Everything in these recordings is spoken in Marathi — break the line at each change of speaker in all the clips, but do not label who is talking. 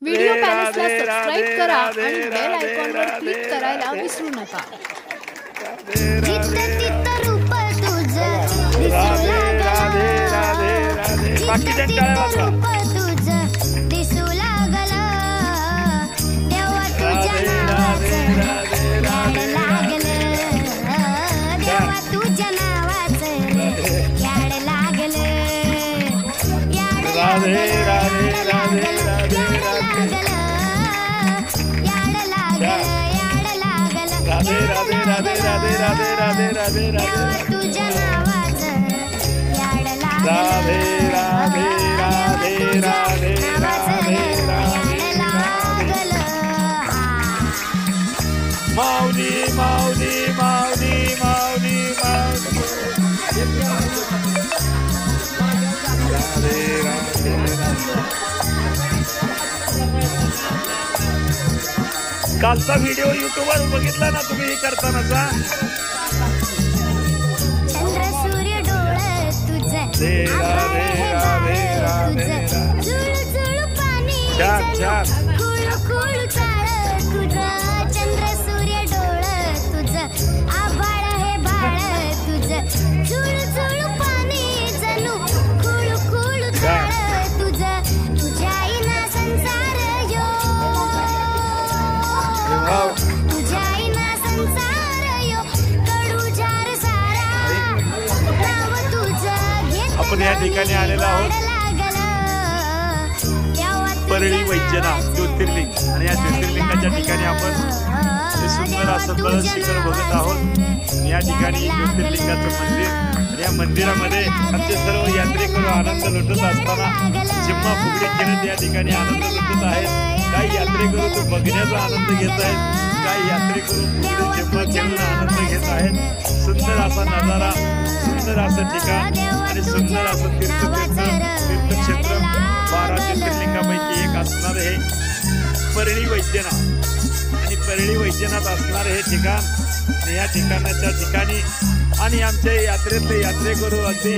व्हिडिओ पॅलेसला सबस्क्राईब करा आणि बेल आयकॉनवर क्लिक करायला विसरू नका.
माऊली माऊली माऊली माऊली कालचा व्हिडिओ युट्यूबवर बघितला ना तुम्ही करतानाचा.
चंद्र सूर्य डोळे तुझे आभाळ हे बाळ तुझे झुळझुळ पाणी कुळू कुळू चाळ तुझं. चंद्र सूर्य डोळे तुझे आभाळ हे बाळ तुझे झुळझुळ पाणी जणू कुळू कुळू चाळ तुझं. तुझ्या आईना संसार यो तुझ्या आईना संसार यो कडू जार सारा नाव तुझं घेत.
आपण या ठिकाणी आलेलो आहोत परळी वैद्यनाथ ज्योतिर्लिंग आणि या ज्योतिर्लिंगाच्या ठिकाणी आपण हे सुंदर असं कळस शिखर बघत आहोत. या ठिकाणी ज्योतिर्लिंगाचं मंदिर आणि या मंदिरामध्ये आमचे सर्व यात्रेकरू आनंद लुटत असताना चिम्मा फुगडी खेळत या ठिकाणी आनंद लुटत आहेत. काही यात्रेकरू तो बघण्याचा आनंद घेत आहेत, काही यात्रेकरू फुगडी चिम्मा खेळून आनंद घेत आहेत. सुंदर असा नजारा, सुंदर असं ठिकाण आणि सुंदर असं तीर्थक्षेत्र 12 ज्योतिर्लिंगापैकी एक असणार हे परळी वैद्यनाथ. आणि परळी वैद्यनाथ असणार हे ठिकाण आणि या ठिकाणाच्या ठिकाणी आणि आमच्या यात्रेतले यात्रेकरू अगदी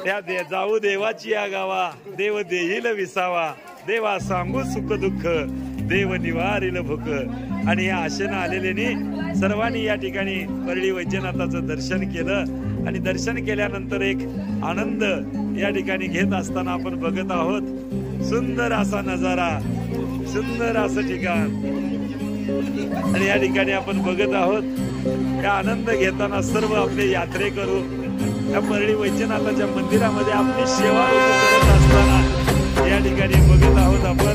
त्या जाऊ देवाची या गावा, देव देईल विसावा, देवा सांगू सुख दुःख, देव निवारील भूक. आणि या आशेनं आलेल्यानी सर्वांनी या ठिकाणी परळी वैद्यनाथाचं दर्शन केलं आणि दर्शन केल्यानंतर एक आनंद या ठिकाणी घेत असताना आपण बघत आहोत. सुंदर असा नजारा, सुंदर असं ठिकाण आणि या ठिकाणी आपण बघत आहोत. या आनंद घेताना सर्व आपले यात्रेकरू या परळी वैद्यनाथाच्या मंदिरामध्ये आपली सेवा करत असताना या ठिकाणी बघत आहोत आपण.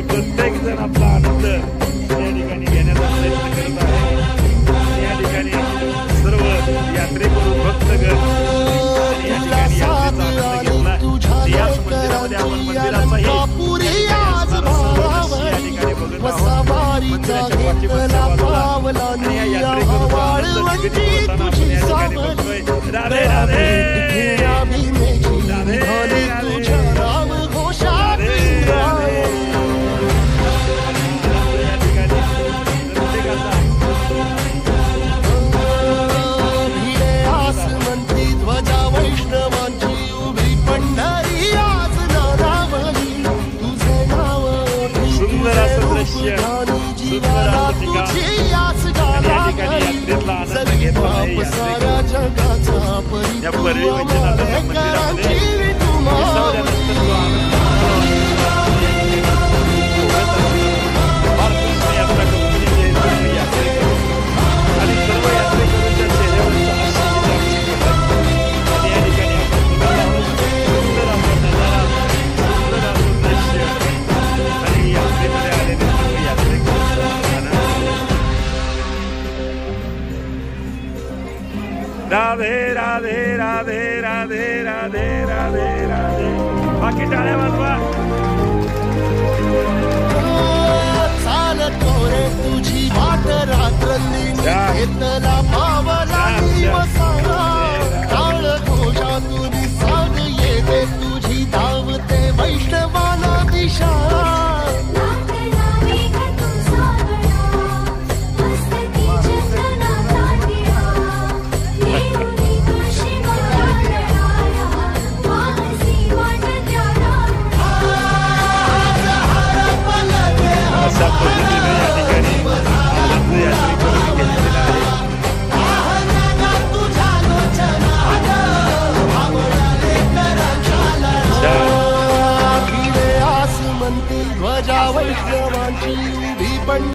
प्रत्येक जण आपला आनंद या ठिकाणी घेण्याचा प्रयत्न करत आहे. या ठिकाणी सर्व यात्रेकरू भक्तगण या ठिकाणी यात्रेचा आनंद घेतला. याच मंदिरामध्ये आपण मंदिराचाही या ठिकाणी बघत आहोत. मंदिराच्या पाठीमागच्या बाजूला आणि या यात्रेकरूचा आनंद निगडीत होताना आपण या ठिकाणी बघतोय. राधे राधे राधे राधे सुंदर असं दृश्य, सुंदर असं ठिकाण आणि या ठिकाणी यात्रेतला आनंद घेतला आहे. या परळी वैद्यनाथाच्या मंदिरामध्ये विसावल्यानंतर जो आनंद बाळकृष्ण यात्रा कंपनीचे सर्व यात्रेकरू आणि सर्व यात्रेकरूंच्या चेहऱ्यावरचा आश्चर्य आणि या ठिकाणी आपण बघत आहोत. सुंदर असा नजारा, सुंदर असं दृश्य आणि यात्रेमध्ये आलेले सर्व यात्रेकरूंचा आनंद. राधे राधे राधे राधे राधे राधे राधे. बाकी टाळ्या वाजवा.
चालतो रे तुझी वाट रात्रंदिनी घेतला पावला दिवसाला. टाळ घोषातून साग येते तुझी धावते वैष्णवाला दिशा. वैष्णवांची